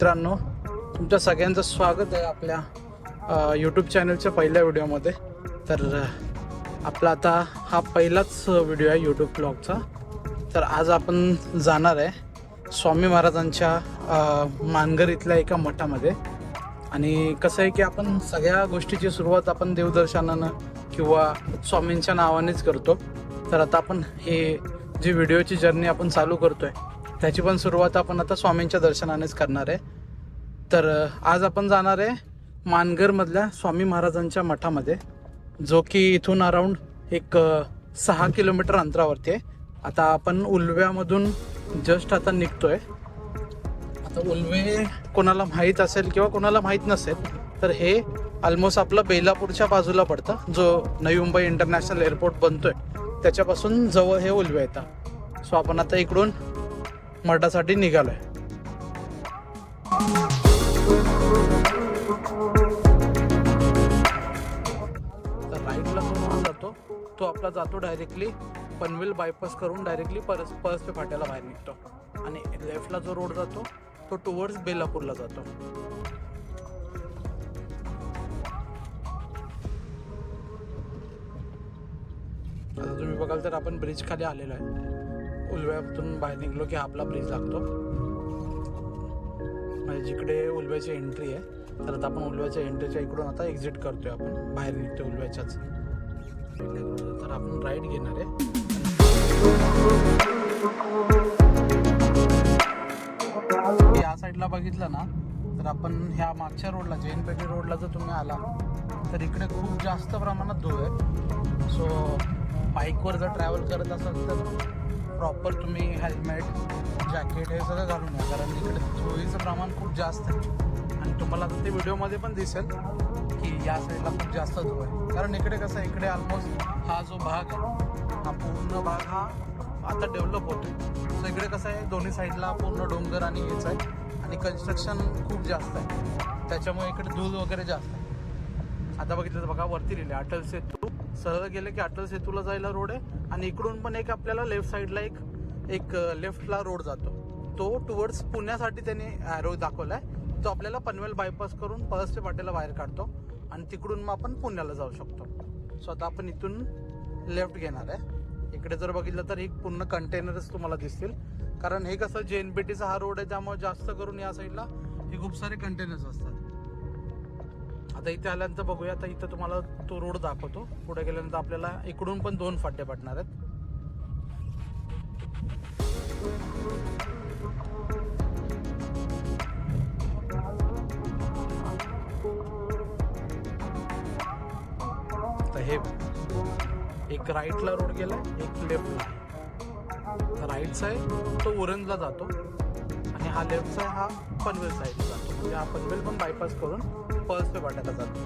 मित्रांनो, तुमच्या सगळ्यांचं स्वागत आहे आपल्या यूट्यूब चॅनलच्या पहिल्या व्हिडिओमध्ये. तर आपला आता हा पहिलाच व्हिडिओ आहे यूट्यूब ब्लॉगचा. तर आज आपण जाणार आहे स्वामी महाराजांच्या मानगर इथल्या एका मठामध्ये. आणि कसं आहे की आपण सगळ्या गोष्टीची सुरुवात आपण देवदर्शनानं किंवा स्वामींच्या नावानेच करतो. तर आता आपण हे जी व्हिडिओची जर्नी आपण चालू करतोय त्याची पण सुरुवात आपण आता स्वामींच्या दर्शनानेच करणार आहे. तर आज आपण जाणार आहे मानगरमधल्या स्वामी महाराजांच्या मठामध्ये, जो की इथून अराऊंड एक 6 किलोमीटर अंतरावरती आहे. आता आपण उल्व्यामधून जस्ट आता निघतोय. आता उल्वे कोणाला माहीत असेल किंवा कोणाला माहीत नसेल तर हे ऑलमोस्ट आपलं बेलापूरच्या बाजूला पडतं. जो नवी मुंबई इंटरनॅशनल एअरपोर्ट बनतोय त्याच्यापासून जवळ हे उल्वे येतं. सो आपण आता इकडून मठासाठी निघालोय. तर राईटला जो रोड जातो तो आपला जातो डायरेक्टली पनवेल बायपास करून डायरेक्टली परस्पे फाट्याला बाहेर निघतो. आणि लेफ्टला जो रोड जातो तो टुवर्ड्स बेलापूरला जातो. आता तुम्ही बघाल तर आपण ब्रिज खाली आलेलो आहे. उल्व्यातून बाहेर निघलो की आपला ब्रिज लागतो. म्हणजे जिकडे उल्व्याची एंट्री आहे तर आता आपण उल्व्याच्या एंट्रीच्या इकडून आता एक्झिट करतोय. आपण बाहेर निघतोय उल्व्याच्याच. तर आपण राईट घेणार आहे. या साईडला बघितलं ना तर आपण ह्या मागच्या रोडला जैन पेठी रोडला जर तुम्ही आला तर इकडे खूप जास्त प्रमाणात धूळ आहे. सो बाईकवर जर ट्रॅव्हल करत असाल तर प्रॉपर तुम्ही हेल्मेट जॅकेट हे सगळं घालून या, कारण इकडे धुळीचं प्रमाण खूप जास्त आहे. आणि तुम्हाला आता ते व्हिडिओमध्ये पण दिसेल की या साईडला खूप जास्त धूळ आहे. कारण इकडे कसं इकडे ऑलमोस्ट हा जो भाग आहे हा पूर्ण भाग हा आता डेव्हलप होतोय. सो इकडे कसं आहे दोन्ही साईडला पूर्ण डोंगर आणि हेच आहे आणि कन्स्ट्रक्शन खूप जास्त आहे, त्याच्यामुळे इकडे धूळ वगैरे जास्त आहे. आता बघितलं तर बघा वरती लिहिले अटल सेतू. सरळ गेले की अटल सेतूला जायला रोड आहे. आणि इकडून पण एक आपल्याला लेफ्ट साईडला एक लेफ्टला रोड जातो. तो टुवर्ड्स पुण्यासाठी त्यांनी ॲरो दाखवला आहे. तो आपल्याला पनवेल बायपास करून परस्पे फाट्याला बाहेर काढतो आणि तिकडून मग आपण पुण्याला जाऊ शकतो. सो आता आपण इथून लेफ्ट घेणार आहे. इकडे जर बघितलं तर एक पूर्ण कंटेनरच तुम्हाला दिसतील, कारण हे कसं JNPTचा हा रोड आहे त्यामुळे जास्त करून या साईडला हे खूप सारे कंटेनर्स असतात. आता इथे आल्यानंतर बघूया. आता इथं तुम्हाला तो रोड दाखवतो. पुढे गेल्यानंतर आपल्याला इकडून पण 2 फाटे पडणार आहेत. तर हे एक राईटला रोड गेलाय, एक लेफ्टला. राईटचा आहे तो उरणला जातो आणि हा लेफ्टचा आहे हा पनवेल साईडला जातो. म्हणजे हा पनवेल पण बायपास करून परस्पे फाट्याला जातो.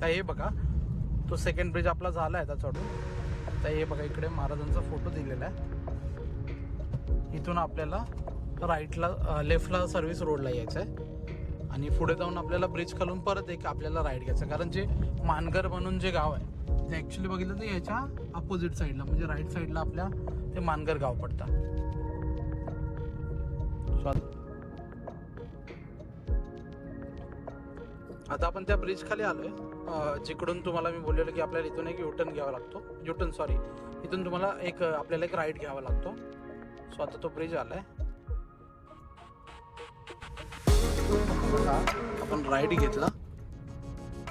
तर हे बघा तो सेकंड ब्रिज आपला झाला आहे आता चढून. तर हे बघा इकडे महाराजांचा फोटो दिलेला आहे. इथून आपल्याला राईटला लेफ्टला सर्व्हिस रोडला यायचं आहे आणि पुढे जाऊन आपल्याला ब्रिज खालून परत एक आपल्याला राईट घ्यायचं. कारण जे मानगर म्हणून जे गाव आहे ते ॲक्च्युली बघितलं तर याच्या अपोजिट साईडला म्हणजे राईट साईडला आपल्या ते मानगर गाव पडतं. आता आपण त्या ब्रिज खाली आलोय, जिकडून तुम्हाला मी बोललेलो की आपल्याला इथून एक युटर्न घ्यावा लागतो. इथून तुम्हाला आपल्याला एक राईट घ्यावा लागतो. सो आता तो ब्रिज आलाय. आपण राईट घेतला.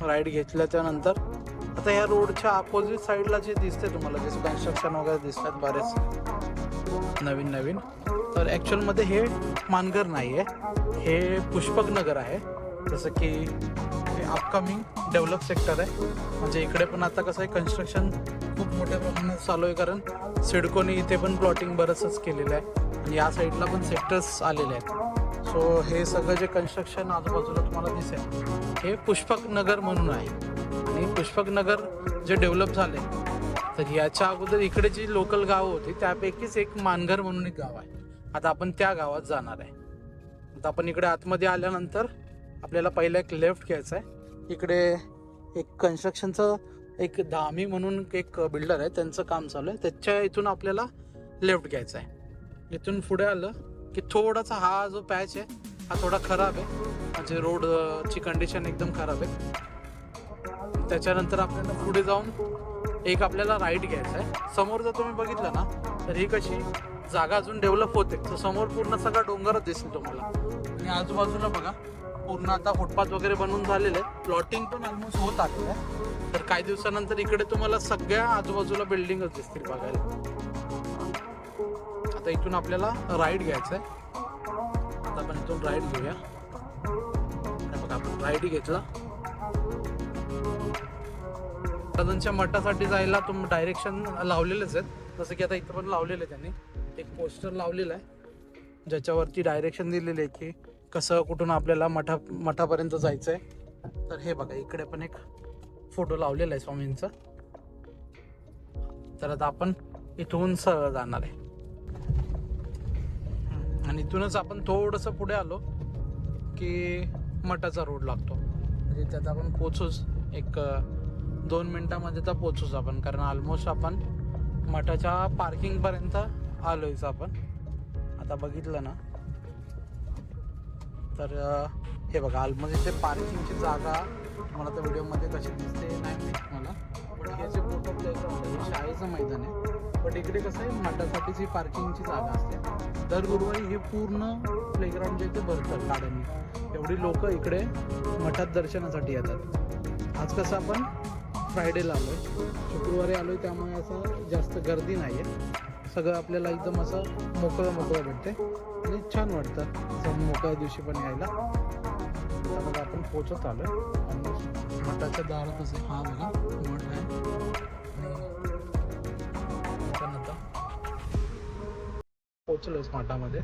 राईट घेतल्याच्या नंतर आता ह्या रोडच्या अपोजिट साईडला जे दिसते तुम्हाला जसे कन्स्ट्रक्शन वगैरे दिसतात बरेच नवीन, तर ॲक्च्युअलमध्ये हे मानगर नाही आहे, हे पुष्पक नगर आहे. जसं की हे अपकमिंग डेव्हलप सेक्टर आहे. म्हणजे इकडे पण आता कसं आहे कन्स्ट्रक्शन खूप मोठ्या प्रमाणात चालू आहे, कारण सिडकोने इथे पण प्लॉटिंग बरंचच केलेलं आहे आणि या साईडला पण सेक्टर्स आलेले आहेत. सो हे सगळं जे कन्स्ट्रक्शन आजूबाजूला तुम्हाला दिसेल हे पुष्पक नगर म्हणून आहे. आणि पुष्पक नगर जे डेव्हलप झाले तर याच्या अगोदर इकडे जी लोकल गाव होती त्यापैकीच एक मानघर म्हणून एक गाव आहे. आता आपण त्या गावात जाणार आहे. आता आपण इकडे आतमध्ये आल्यानंतर आपल्याला पहिला एक लेफ्ट घ्यायचा आहे. इकडे एक कन्स्ट्रक्शनचं एक धामी म्हणून एक बिल्डर आहे, त्यांचं काम चालू आहे. त्याच्या इथून आपल्याला लेफ्ट घ्यायचा आहे. इथून पुढे आलं की थोडासा हा जो पॅच आहे हा थोडा खराब आहे, म्हणजे रोडची कंडिशन एकदम खराब आहे. त्याच्यानंतर आपल्याला पुढे जाऊन एक आपल्याला राईट घ्यायचा आहे. समोर जर तुम्ही बघितलं ना तर ही कशी जागा अजून डेव्हलप होते. तर समोर पूर्ण सगळा डोंगरच दिसेल तुम्हाला. आणि आजूबाजूला बघा पूर्ण आता फुटपाथ वगैरे बनवून झालेले आहे. प्लॉटिंग पण ऑलमोस्ट होत आलेलं आहे. तर काही दिवसानंतर इकडे तुम्हाला सगळ्या आजूबाजूला बिल्डिंगच दिसतील बघायला. आता इथून आपल्याला राईट घ्यायचं आहे. आता आपण इथून राईट घेऊया. बघा आपण राईट घेतला. दादांच्या मठासाठी जायला तुम्ही डायरेक्शन लावलेलेच आहेत. जसं की आता इथं पण लावलेलं आहे त्यांनी एक पोस्टर लावलेलं आहे ज्याच्यावरती डायरेक्शन दिलेलं आहे की कसं कुठून आपल्याला मठापर्यंत जायचं आहे. तर हे बघा इकडे पण एक फोटो लावलेला आहे स्वामींचा. तर आता आपण इथून सरळ जाणार आहे आणि इथूनच आपण थोडंसं पुढे आलो की मठाचा रोड लागतो. म्हणजे त्यात आपण पोचूच एक 2 मिनिटामध्ये तर पोचूच आपण, कारण ऑलमोस्ट आपण मठाच्या पार्किंगपर्यंत आलोयच आपण. आता बघितलं ना तर हे बघा ऑलमोस्ट इथे पार्किंगची जागा तुम्हाला तर व्हिडिओमध्ये कशी दिसते नाही माहीत मला, पण हे जे फोटो प्लेग्राऊंड आहे हे शाळेचं मैदान आहे. पण इकडे कसं आहे मठासाठीच ही पार्किंगची जागा असते. दर गुरुवारी हे पूर्ण प्लेग्राऊंड जे इथे भरतं गाड्यांनी. एवढी लोक इकडे मठात दर्शनासाठी येतात. आज कसं आपण फ्रायडेला आलो आहे, शुक्रवारी आलो आहे, त्यामुळे असं जास्त गर्दी नाही आहे. सगळं आपल्याला एकदम असं मोकळं भेटते आणि छान वाटतं असं मोकळ्या दिवशी पण यायला. त्यामुळे आपण पोचत आलो आहे. मठाच्या दारातच हा बघा मठ आहे आणि आपण आता पोचलोच मठामध्ये.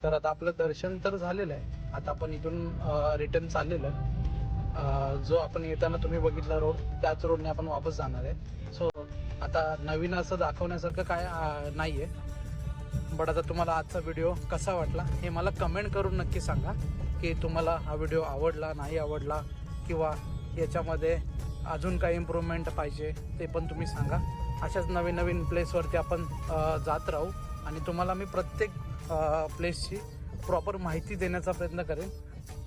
तर आता आपलं दर्शन तर झालेलं आहे. आता आपण इथून रिटर्न चाललेलं आहे. जो आपण येताना तुम्ही बघितला रोड त्याच रोडने आपण वापस जाणार आहे. सो आता नवीन असं दाखवण्यासारखं काय नाही आहे. बट आता तुम्हाला आजचा व्हिडिओ कसा वाटला हे मला कमेंट करून नक्की सांगा की तुम्हाला हा व्हिडिओ आवडला नाही आवडला, किंवा याच्यामध्ये अजून काही इम्प्रूव्हमेंट पाहिजे ते पण तुम्ही सांगा. अशाच नवीन नवीन प्लेसवरती आपण जात राहू आणि तुम्हाला मी प्रत्येक प्लेसची प्रॉपर माहिती देण्याचा प्रयत्न करेन.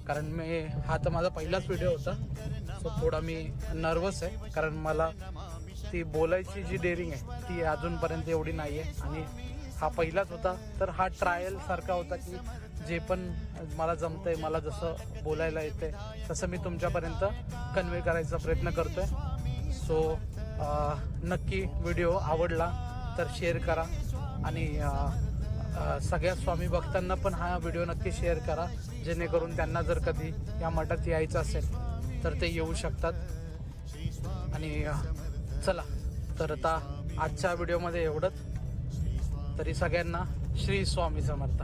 कारण हा तर माझा पहिलाच व्हिडिओ होता. सो थोडा मी नर्वस आहे, कारण मला ती बोलायची जी डेअरिंग आहे ती अजूनपर्यंत एवढी नाही आहे आणि हा पहिलाच होता. तर हा ट्रायल सारखा होता की जे पण मला जमतंय, मला जसं बोलायला येतंय तसं मी तुमच्यापर्यंत कन्वे करायचा प्रयत्न करतोय. सो नक्की व्हिडिओ आवडला तर शेअर करा आणि सगळ्या स्वामी भक्तांना पण हा व्हिडिओ नक्की शेअर करा. जेणेकरून त्यांना जर कधी या मठात यायचं असेल तर ते येऊ शकतात. आणि चला तर आता आजच्या व्हिडिओमध्ये एवढंच. तरी सगळ्यांना श्री स्वामी समर्थ.